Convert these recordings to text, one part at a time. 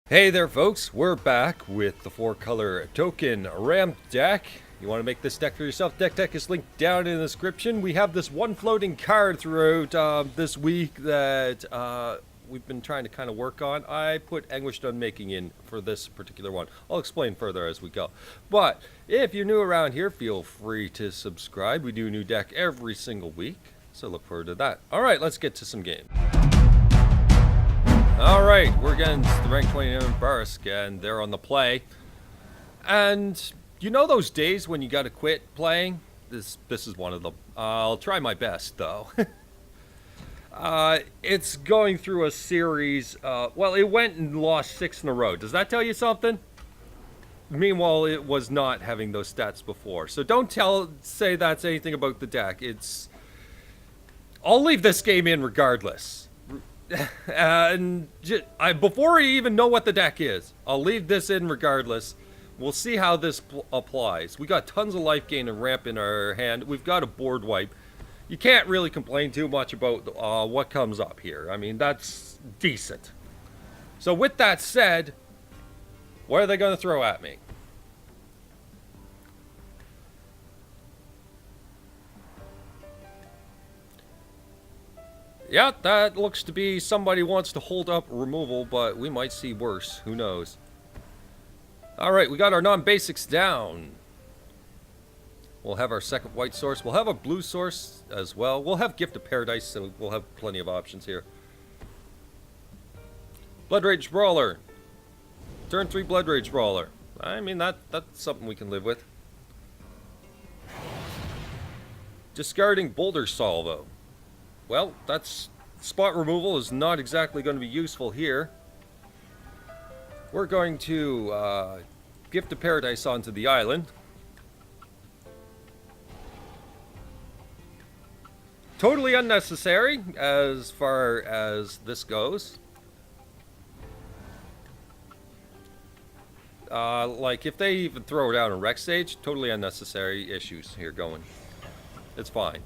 Hey there folks, we're back with the 4-color token ramp deck. You want to make this deck for yourself? Deck is linked down in the description. We have this one floating card throughout this week that we've been trying to kind of work on. I put Anguished Unmaking in for this particular one. I'll explain further as we go. But if you're new around here, feel free to subscribe. We do a new deck every single week, so look forward to that. Alright, let's get to some games. Alright, we're getting the rank 29 Bursk, and they're on the play. And you know those days when you gotta quit playing? This is one of them. I'll try my best, though. It's going through a series, well, it went and lost 6 in a row. Does that tell you something? Meanwhile, it was not having those stats before. So don't say that's anything about the deck. I'll leave this game in regardless. And before I even know what the deck is, I'll leave this in regardless. We'll see how this applies. We got tons of life gain and ramp in our hand. We've got a board wipe. You can't really complain too much about what comes up here. I mean, that's decent. So with that said, what are they going to throw at me? Yeah, that looks to be somebody wants to hold up removal, but we might see worse. Who knows? Alright, we got our non-basics down. We'll have our second white source. We'll have a blue source as well. We'll have Gift of Paradise, so we'll have plenty of options here. Blood Rage Brawler. Turn 3 Blood Rage Brawler. I mean, that's something we can live with. Discarding Boulder Salvo. Well, that's spot removal is not exactly going to be useful here. We're going to Gift of Paradise onto the island. Totally unnecessary as far as this goes. Like, if they even throw down a Rec Stage, totally unnecessary issues here going. It's fine.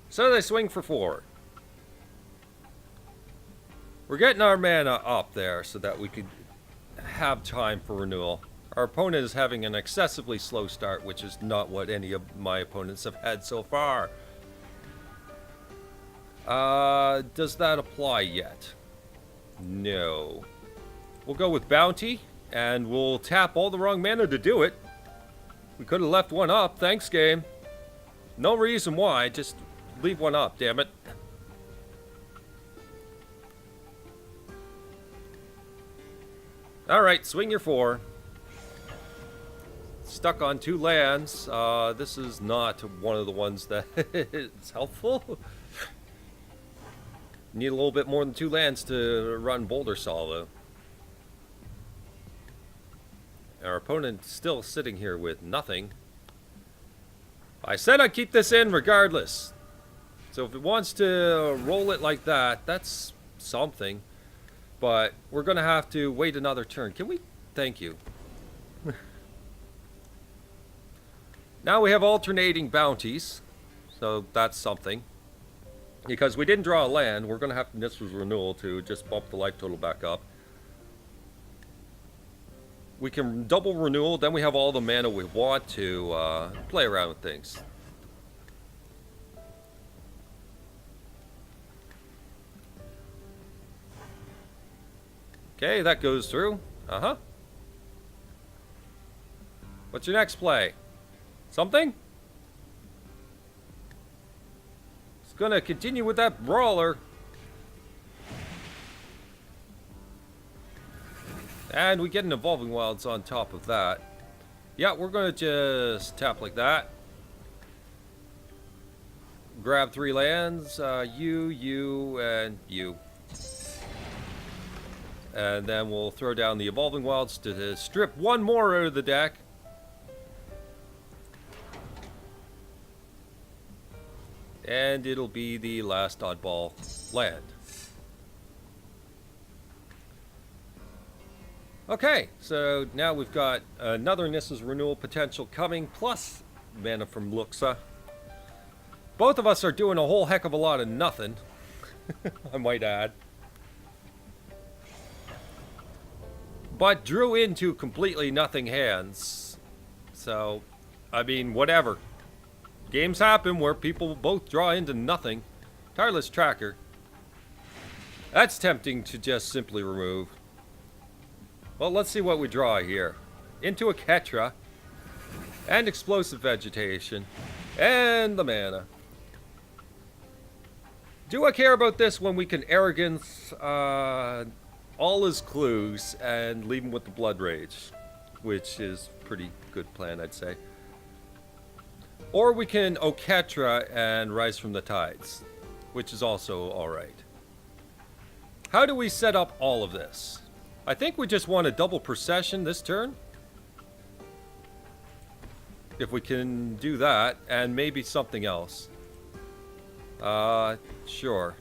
So they swing for 4. We're getting our mana up there so that we could have time for renewal. Our opponent is having an excessively slow start, which is not what any of my opponents have had so far. Does that apply yet? No. We'll go with Bounty, and we'll tap all the wrong mana to do it. We could have left one up. Thanks, game. No reason why, just leave one up, damn it. Alright, swing your 4. Stuck on 2 lands. This is not one of the ones that is helpful. Need a little bit more than 2 lands to run Boulder Salvo. Our opponent's still sitting here with nothing. I said I'd keep this in regardless. So if it wants to roll it like that, that's something. But we're going to have to wait another turn. Can we? Thank you. Now we have alternating bounties. So that's something. Because we didn't draw a land, we're going to have to miss with renewal to just bump the life total back up. We can double renewal, then we have all the mana we want to play around with things. Okay, that goes through. Uh-huh. What's your next play? Something? It's gonna continue with that brawler. And we get an Evolving Wilds on top of that. Yeah, we're gonna just tap like that. Grab 3 lands. You, and you. And then we'll throw down the Evolving Wilds to strip 1 more out of the deck. And it'll be the last oddball land. Okay, so now we've got another Nissa's Renewal potential coming, plus mana from Luxa. Both of us are doing a whole heck of a lot of nothing, I might add. but drew into completely nothing hands. So, I mean, whatever. Games happen where people both draw into nothing. Tireless Tracker. That's tempting to just simply remove. Well, let's see what we draw here. Into a Ketra. And Explosive Vegetation. And the mana. Do I care about this when we can Arrogance all his clues and leave him with the Blood Rage? Which is pretty good plan, I'd say. Or we can Oketra and Rise from the Tides, which is also alright. How do we set up all of this? I think we just want a double procession this turn. If we can do that, and maybe something else. Sure.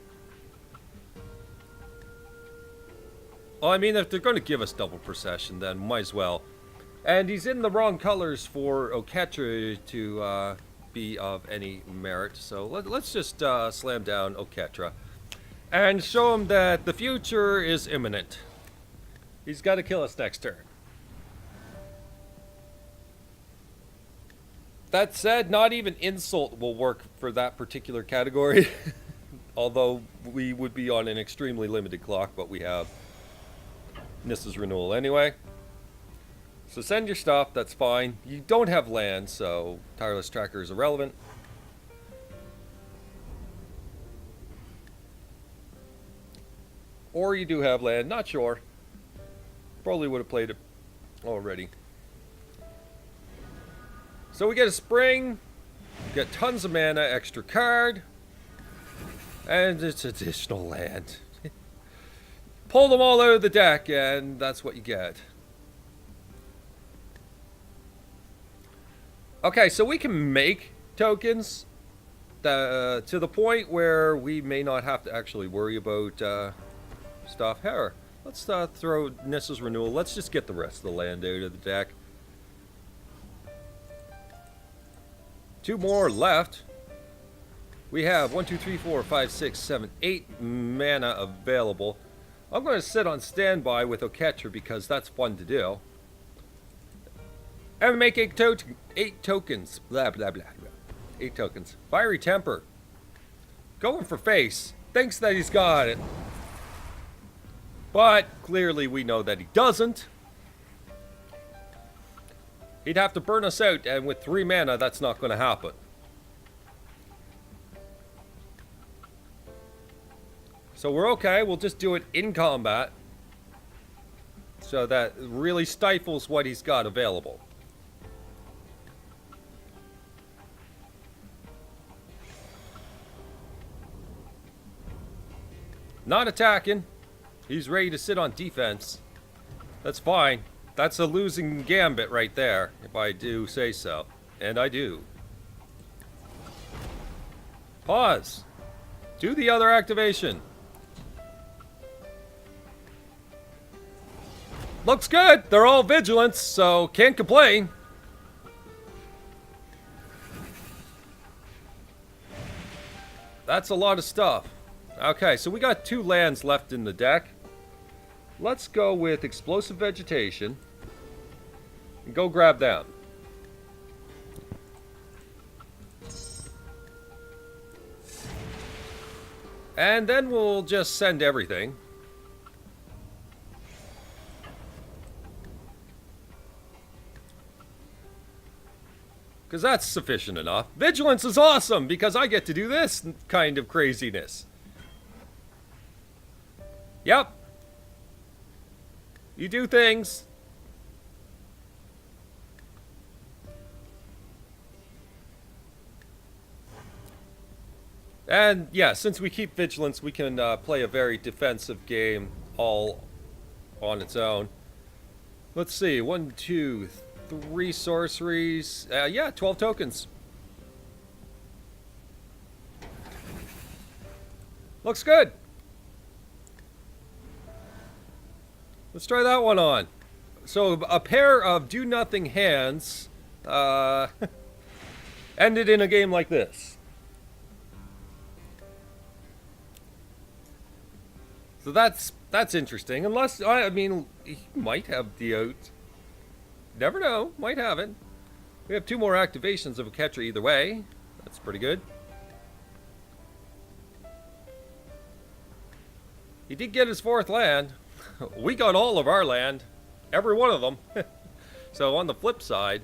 Well, I mean, if they're going to give us double procession, then might as well. And he's in the wrong colors for Oketra to be of any merit. So let's just slam down Oketra. And show him that the future is imminent. He's got to kill us next turn. That said, not even Insult will work for that particular category. Although we would be on an extremely limited clock, but we have Nissa's Renewal anyway. So send your stuff, that's fine. You don't have land, so Tireless Tracker is irrelevant. Or you do have land, not sure. Probably would have played it already. So we get a Spring, get tons of mana, extra card, and it's additional land. Pull them all out of the deck, and that's what you get. Okay, so we can make tokens to the point where we may not have to actually worry about stuff. Here, let's throw Nissa's Renewal. Let's just get the rest of the land out of the deck. 2 more left. We have 1, 2, 3, 4, 5, 6, 7, 8 mana available. I'm going to sit on standby with Oketra because that's fun to do. And make 8 tokens. Blah, blah, blah, blah. 8 tokens. Fiery Temper. Going for face. Thinks that he's got it. But clearly we know that he doesn't. He'd have to burn us out, and with 3 mana, that's not going to happen. So we're okay. We'll just do it in combat. So that really stifles what he's got available. Not attacking. He's ready to sit on defense. That's fine. That's a losing gambit right there, if I do say so. And I do. Pause. Do the other activation. Looks good. They're all vigilance, so can't complain. That's a lot of stuff. Okay, so we got 2 lands left in the deck. Let's go with Explosive Vegetation. And go grab them. And then we'll just send everything. Because that's sufficient enough. Vigilance is awesome because I get to do this kind of craziness. Yep. You do things. And yeah, since we keep Vigilance, we can play a very defensive game all on its own. Let's see, 1, 2, 3 sorceries. Yeah, 12 tokens. Looks good. Let's try that one on. So a pair of do-nothing hands ended in a game like this. So that's That's interesting. Unless, I mean, he might have the out. Never know. Might have it. We have 2 more activations of a catcher either way. That's pretty good. He did get his 4th land. We got all of our land. Every one of them. So on the flip side,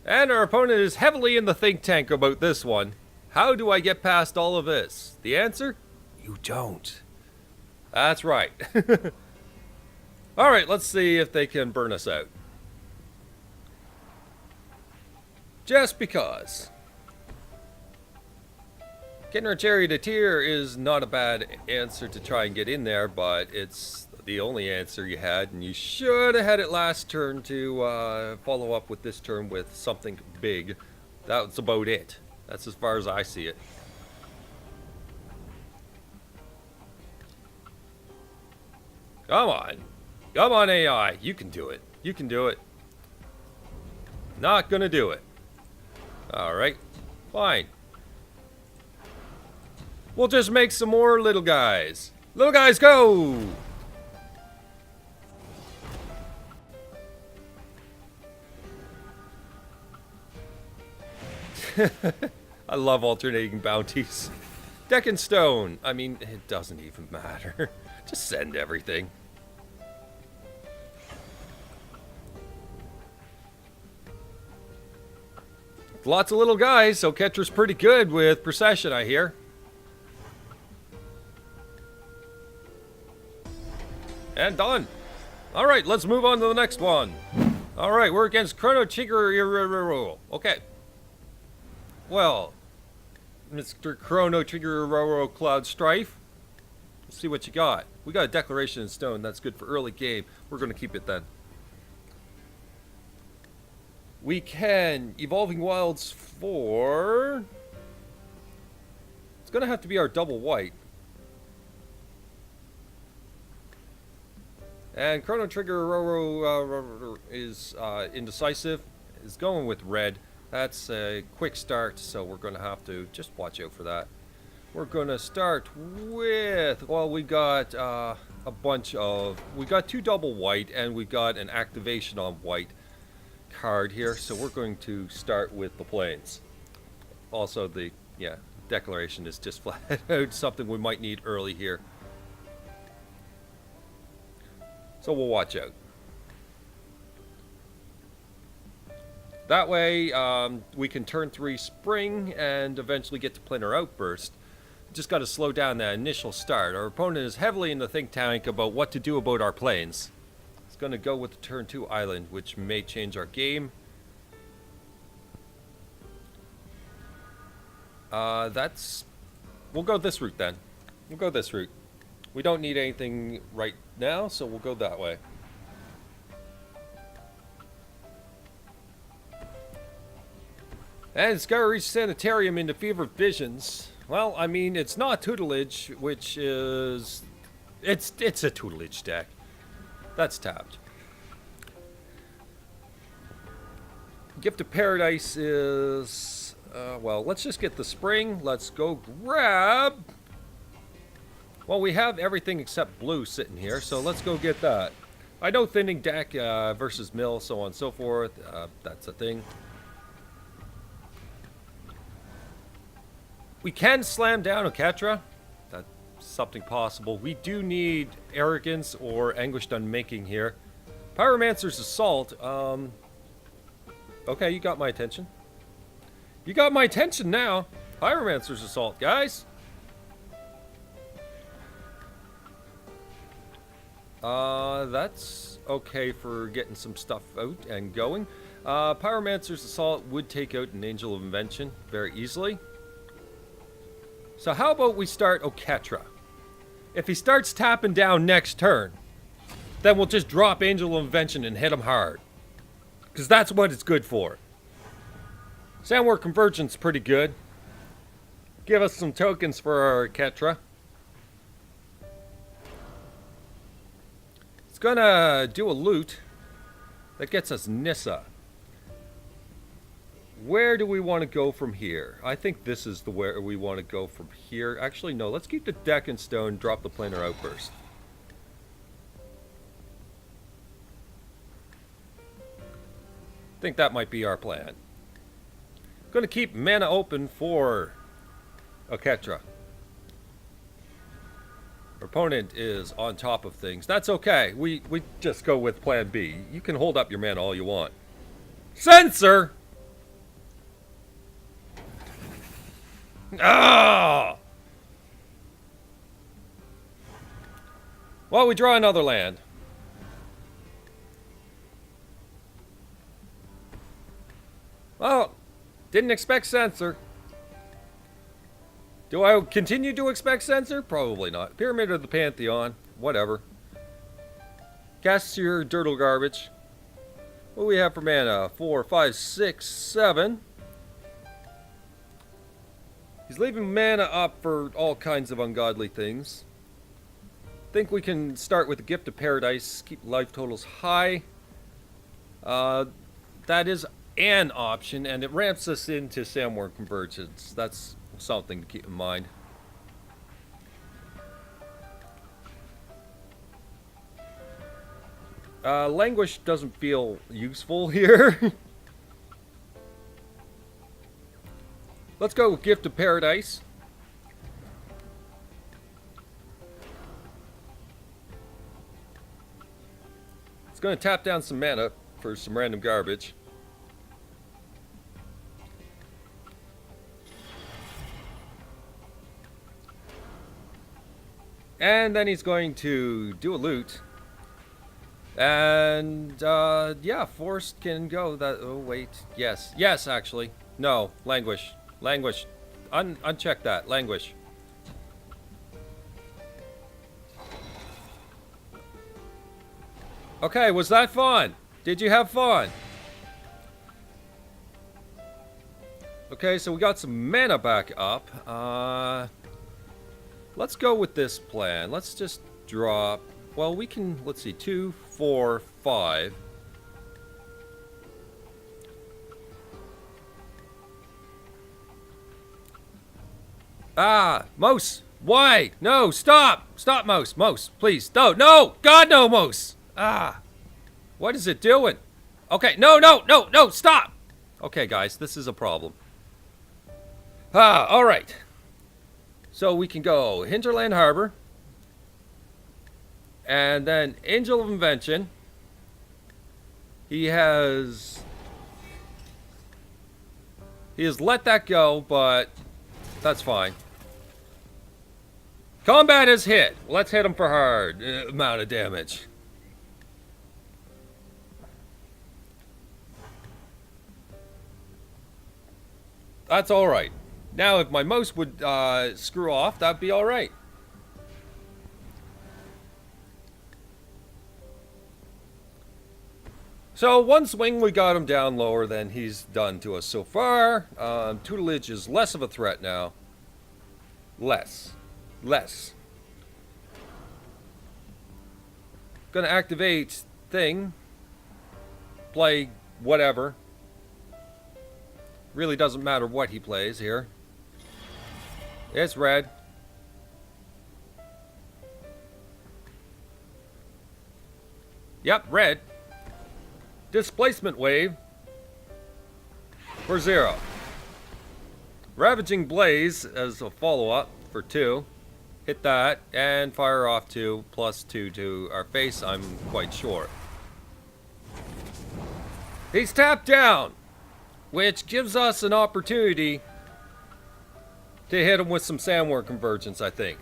and our opponent is heavily in the think tank about this one. How do I get past all of this? The answer? You don't. That's right. Alright, let's see if they can burn us out. Just because. Getting our charioteer is not a bad answer to try and get in there, but it's the only answer you had, and you should have had it last turn to follow up with this turn with something big. That's about it. That's as far as I see it. Come on. Come on, AI. You can do it. You can do it. Not gonna do it. Alright. Fine. We'll just make some more little guys. Little guys, go! I love alternating bounties. Deck and stone. I mean, it doesn't even matter. Just send everything. Lots of little guys, so catcher's pretty good with procession, I hear. And done. Alright, let's move on to the next one. Alright, we're against Chrono Trigger. Okay. Well, Mr. Chrono Trigger Cloud Strife. Let's see what you got. We got a Declaration in Stone. That's good for early game. We're going to keep it then. We can Evolving Wilds for... It's going to have to be our double white. And Chrono Trigger Roro is indecisive. Is going with red. That's a quick start, so we're going to have to just watch out for that. We're going to start with... Well, we got a bunch of... We got 2 double white, and we got an activation on white card here, so we're going to start with the plains. Also, the declaration is just flat out something we might need early here, so we'll watch out. That way we can turn 3 spring and eventually get to planar outburst. Just got to slow down that initial start. Our opponent is heavily in the think tank about what to do about our plains. Going to go with the turn 2 island, which may change our game. We'll go this route then. We'll go this route. We don't need anything right now, so we'll go that way. And Skyreach Sanitarium into Fever Visions. Well, I mean, it's not tutelage, which is... It's a tutelage deck. That's tapped. Gift of Paradise is... well, let's just get the spring. Let's go grab... Well, we have everything except blue sitting here, so let's go get that. I know thinning deck versus mill, so on and so forth. That's a thing. We can slam down a Ketra. That's something possible. We do need Arrogance or Anguished Unmaking here. Pyromancer's Assault. Okay, you got my attention. You got my attention now. Pyromancer's Assault, guys. That's okay for getting some stuff out and going. Pyromancer's Assault would take out an Angel of Invention very easily. So how about we start Oketra? If he starts tapping down next turn, then we'll just drop Angel of Invention and hit him hard. Because that's what it's good for. Sandwar Convergence pretty good. Give us some tokens for our Ketra. It's gonna do a loot that gets us Nissa. Where do we want to go from here? I think this is the where we want to go from here. Actually, no. Let's keep the deck in stone. Drop the planar outburst. I think that might be our plan. Going to keep mana open for Oketra. Our opponent is on top of things. That's okay. We just go with plan B. You can hold up your mana all you want. Censor! Ah! Well, we draw another land. Well, didn't expect censor. Do I continue to expect censor? Probably not. Pyramid of the Pantheon. Whatever. Cast your Dirtle Garbage. What do we have for mana? 4, 5, 6, 7. He's leaving mana up for all kinds of ungodly things. Think we can start with the Gift of Paradise. Keep life totals high. That is an option, and it ramps us into Sandworm Convergence. That's something to keep in mind. Languish doesn't feel useful here. Let's go with Gift of Paradise. It's going to tap down some mana for some random garbage. And then he's going to do a loot. And, yeah, Forest can go. That. Oh, wait. Yes. Yes, actually. No. Languish. Languish. Uncheck that. Languish. Okay, was that fun? Did you have fun? Okay, so we got some mana back up. Let's go with this plan. Let's just drop... Well, we can... Let's see. 2, 4, 5. Ah! Mose! Why? No! Stop! Stop, Mose! Mose, please. No! No! God, no, Mose! Ah! What is it doing? Okay, no, no, no, no! Stop! Okay, guys, this is a problem. Ah, alright. So we can go Hinterland Harbor. And then Angel of Invention. He has let that go, but that's fine. Combat is hit. Let's hit him for hard amount of damage. That's alright. Now, if my mouse would screw off, that'd be alright. So, one swing, we got him down lower than he's done to us so far. Tutelage is less of a threat now. Less. Gonna activate thing. Play whatever. Really doesn't matter what he plays here. It's red. Yep, red. Displacement Wave for 0. Ravaging Blaze as a follow-up for 2. Hit that and fire off 2 plus 2 to our face, I'm quite sure. He's tapped down, which gives us an opportunity to hit him with some Sandworm Convergence, I think.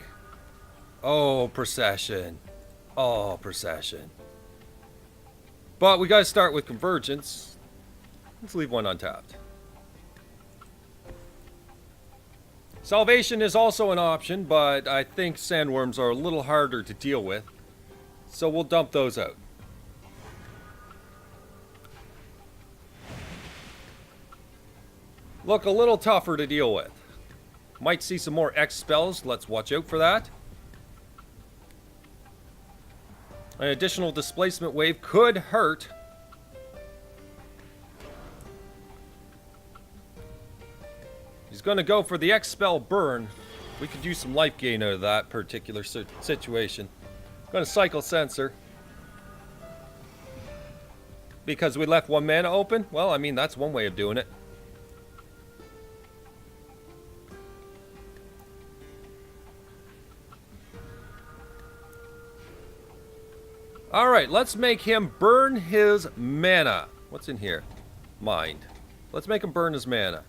Oh, Procession. Oh, Procession. But we gotta start with Convergence. Let's leave one untapped. Salvation is also an option, but I think sandworms are a little harder to deal with. So we'll dump those out. Look a little tougher to deal with. Might see some more X spells. Let's watch out for that. An additional displacement wave could hurt. He's going to go for the Expel Burn. We could use some life gain out of that particular situation. Going to cycle Sensor. Because we left 1 mana open? Well, I mean, that's one way of doing it. Alright, let's make him burn his mana. What's in here? Mind. Let's make him burn his mana.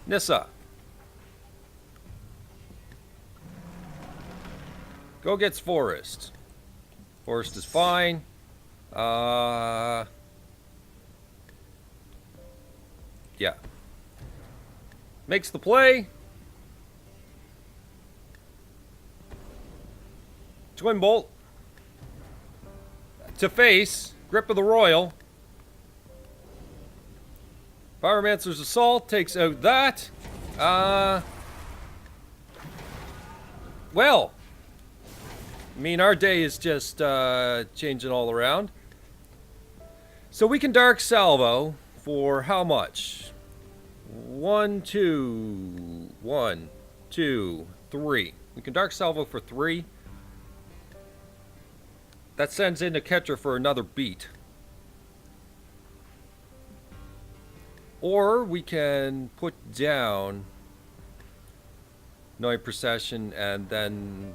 Nissa. Go gets Forest. Forest is fine. Yeah. Makes the play. Twin Bolt. To face. Grip of the Royal. Pyromancer's Assault takes out that. Well. I mean, our day is just changing all around. So we can Dark Salvo for how much? 1, 2, 1, 2, 3. We can Dark Salvo for 3. That sends in a Ketra for another beat. Or we can put down Noise Procession, and then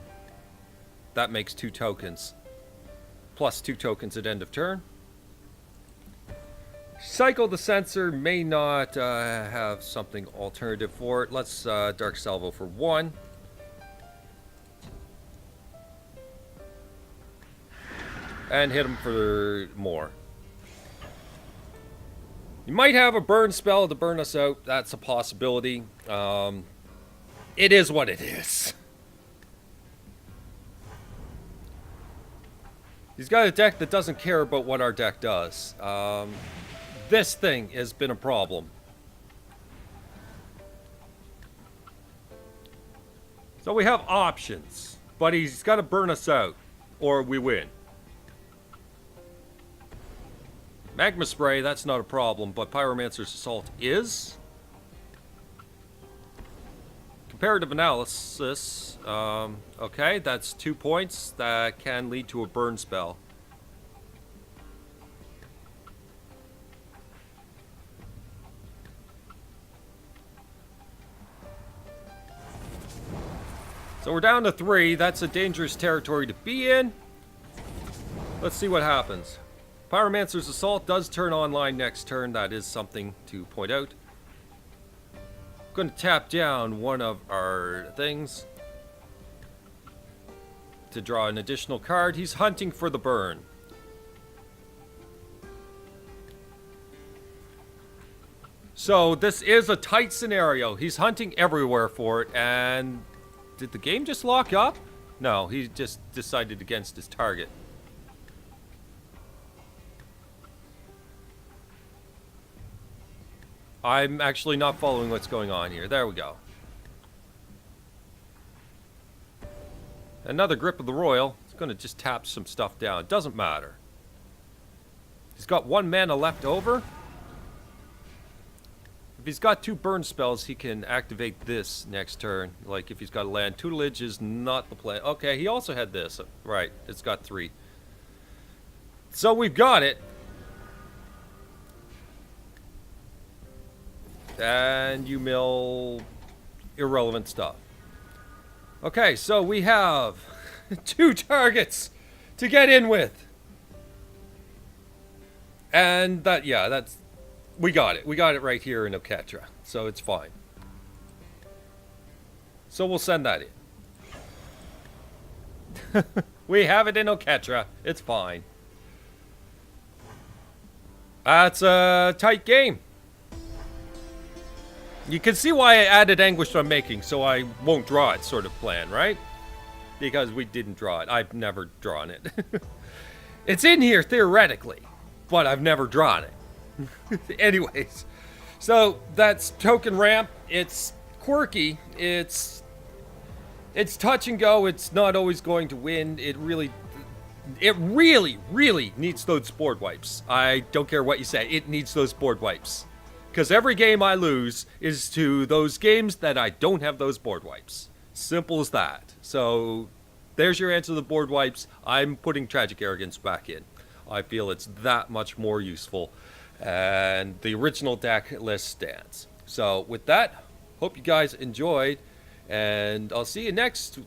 that makes 2 tokens. Plus 2 tokens at end of turn. Cycle the Sensor may not have something alternative for it. Let's Dark Salvo for 1. And hit him for more. You might have a burn spell to burn us out. That's a possibility. It is what it is. He's got a deck that doesn't care about what our deck does. This thing has been a problem. So we have options. But he's got to burn us out. Or we win. Magma Spray, that's not a problem, but Pyromancer's Assault is. Comparative Analysis. Okay, that's 2 points. That can lead to a burn spell. So we're down to 3. That's a dangerous territory to be in. Let's see what happens. Pyromancer's Assault does turn online next turn. That is something to point out. I'm going to tap down one of our things to draw an additional card. He's hunting for the burn. So this is a tight scenario. He's hunting everywhere for it. And did the game just lock up? No, he just decided against his target. I'm actually not following what's going on here. There we go. Another Grip of the Royal. It's going to just tap some stuff down. It doesn't matter. He's got 1 mana left over. If he's got 2 burn spells, he can activate this next turn. Like if he's got a land. Tutelage is not the play. Okay, he also had this. Right, it's got 3. So we've got it. And you mill irrelevant stuff. Okay, so we have 2 targets to get in with. And that, yeah, that's, we got it. We got it right here in Oketra. So it's fine. So we'll send that in. We have it in Oketra. It's fine. That's a tight game. You can see why I added Anguish on Making, so I won't draw it sort of plan, right? Because we didn't draw it. I've never drawn it. It's in here theoretically, but I've never drawn it. Anyways, so that's Token Ramp. It's quirky. It's touch and go. It's not always going to win. It really needs those board wipes. I don't care what you say. It needs those board wipes. Because every game I lose is to those games that I don't have those board wipes. Simple as that. So there's your answer to the board wipes. I'm putting Tragic Arrogance back in. I feel it's that much more useful. And the original deck list stands. So with that, hope you guys enjoyed. And I'll see you next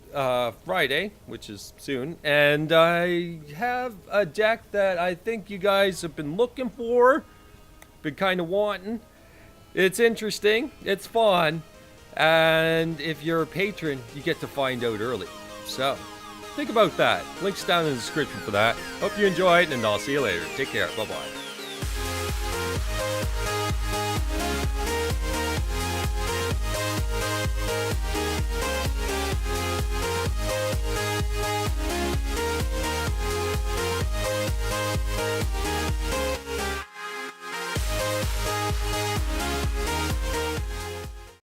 Friday, which is soon. And I have a deck that I think you guys have been looking for. Been kind of wanting. It's interesting. It's fun. And if you're a patron, you get to find out early. So, think about that. Links down in the description for that. Hope you enjoyed, and I'll see you later. Take care. Bye-bye.